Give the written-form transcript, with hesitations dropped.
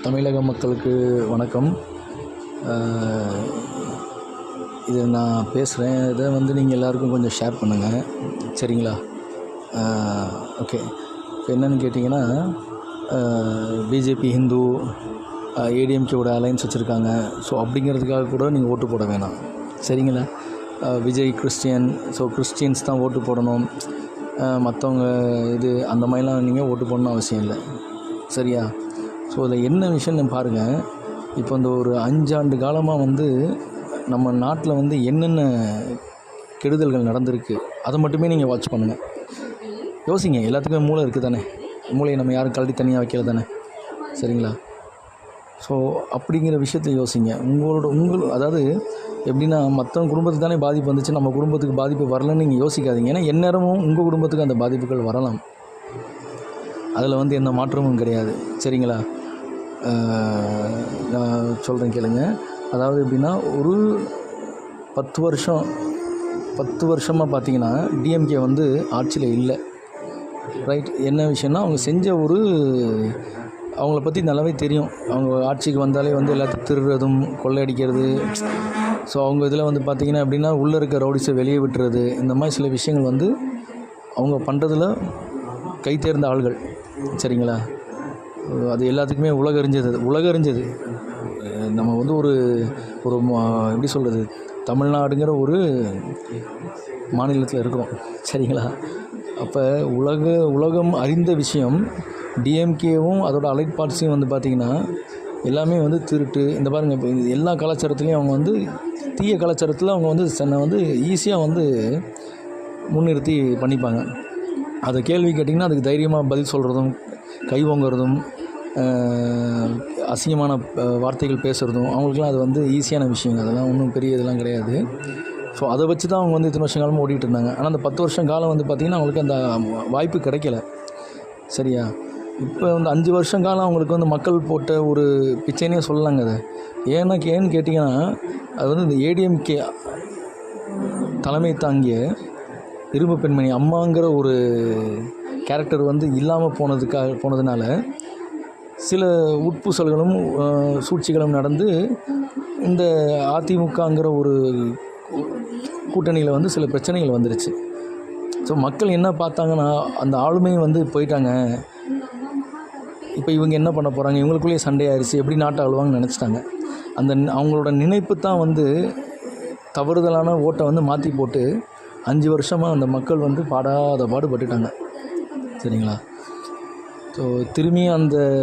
தமிழக மக்களுக்கு வணக்கம். இது நான் பேசுகிறேன். இதை நீங்கள் எல்லாருக்கும் கொஞ்சம் ஷேர் பண்ணுங்கள், சரிங்களா? ஓகே. இப்போ என்னென்னு கேட்டிங்கன்னா, பிஜேபி ஹிந்து, ஏடிஎம்கேவோட அலைன்ஸ் வச்சுருக்காங்க. ஸோ அப்படிங்கிறதுக்காக கூட நீங்கள் ஓட்டு போட வேணாம், சரிங்களா? விஜய் கிறிஸ்டியன், ஸோ கிறிஸ்டியன்ஸ் தான் ஓட்டு போடணும், மற்றவங்க இது அந்த மாதிரிலாம் நீங்கள் ஓட்டு போடணும் அவசியம் இல்லை, சரியா? ஸோ அதில் என்ன விஷயம்னு பாருங்கள். இப்போ இந்த ஒரு 5 ஆண்டு காலமாக நம்ம நாட்டில் என்னென்ன கெடுதல்கள் நடந்திருக்கு அதை மட்டுமே நீங்கள் வாட்ச் பண்ணுங்கள். யோசிங்க. எல்லாத்துக்குமே மூளை இருக்குது தானே? மூளையை நம்ம யாரும் கழட்டி தனியாக வைக்கல தானே, சரிங்களா? ஸோ அப்படிங்கிற விஷயத்தை யோசிங்க. அதாவது எப்படின்னா, மற்றவங்க குடும்பத்துக்கு தானே பாதிப்பு வந்துச்சு, நம்ம குடும்பத்துக்கு பாதிப்பு வரலன்னு நீங்கள் யோசிக்காதீங்க. ஏன்னா எந்நேரமும் உங்கள் குடும்பத்துக்கு அந்த பாதிப்புகள் வரலாம். அதில் எந்த மாற்றமும் கிடையாது, சரிங்களா? நான் சொல்கிறேன் கேளுங்க. அதாவது எப்படின்னா, ஒரு 10 வருஷமாக பார்த்தீங்கன்னா டிஎம்கே ஆட்சியில் இல்லை, ரைட்? என்ன விஷயம்னா, அவங்க செஞ்ச அவங்கள பற்றி நல்லாவே தெரியும். அவங்க ஆட்சிக்கு வந்தாலே எல்லாத்தையும் திருடுறதும் கொள்ளையடிக்கிறது. ஸோ அவங்க இதில் பார்த்திங்கன்னா எப்படின்னா, உள்ளே இருக்க ரவுடிஸை வெளியே விட்டுறது, இந்த மாதிரி சில விஷயங்கள் அவங்க பண்ணுறதுல கை தேர்ந்த ஆள்கள், சரிங்களா? அது எல்லாத்துக்குமே உலகறிஞ்சது. நம்ம ஒரு எப்படி சொல்கிறது, தமிழ்நாடுங்கிற ஒரு மாநிலத்தில் இருக்கிறோம், சரிங்களா? அப்போ உலகம் அறிந்த விஷயம். டிஎம்கேவும் அதோட அலைட் பார்ட்ஸையும் பார்த்திங்கன்னா எல்லாமே திருட்டு. இந்த பாருங்கள், இப்போ எல்லா கலாச்சாரத்துலேயும் அவங்க தீய கலாச்சாரத்தில் அவங்க தன்னை ஈஸியாக முன்னிறுத்தி பண்ணிப்பாங்க. அதை கேள்வி கேட்டிங்கன்னா அதுக்கு தைரியமாக பதில் சொல்கிறதும், கை ஓங்குறதும், அசிங்கமான வார்த்தைகள் பேசுகிறதும் அவங்களுக்குலாம் அது ஈஸியான விஷயங்க. அதெல்லாம் ஒன்றும் பெரிய இதெல்லாம் கிடையாது. ஸோ அதை வச்சு தான் அவங்க இத்தனை வருஷம் காலமாக ஓடிட்டு இருந்தாங்க. ஆனால் அந்த 10 வருஷம் காலம் பார்த்திங்கன்னா அவங்களுக்கு அந்த வாய்ப்பு கிடைக்கல, சரியா? இப்போ 5 வருஷம் காலம் அவங்களுக்கு மக்கள் போட்ட ஒரு பிச்சைனே சொல்லலாங்க அதை. ஏன்னு கேட்டிங்கன்னா, அது இந்த ஏடிஎம்கே தலைமை தாங்கிய இரும்பு பெண்மணி அம்மாங்கிற ஒரு கேரக்டர் இல்லாமல் போனதுனால சில உட்பூசல்களும் சூழ்ச்சிகளும் நடந்து இந்த அதிமுகங்கிற ஒரு கூட்டணியில் சில பிரச்சனைகள் வந்துருச்சு. ஸோ மக்கள் என்ன பார்த்தாங்கன்னா, அந்த ஆளுமையும் போயிட்டாங்க. இப்போ இவங்க என்ன பண்ண போகிறாங்க, இவங்களுக்குள்ளேயே சண்டை ஆயிடுச்சு, எப்படி நாட்டை ஆளுவாங்கன்னு நினச்சிட்டாங்க. அவங்களோட நினைப்பு தான் தவறுதலான ஓட்டை மாற்றி போட்டு 5 வருஷமாக அந்த மக்கள் பாடாத பாடுபட்டுட்டாங்க, சரிங்களா? ஸோ திரும்பியும் அந்த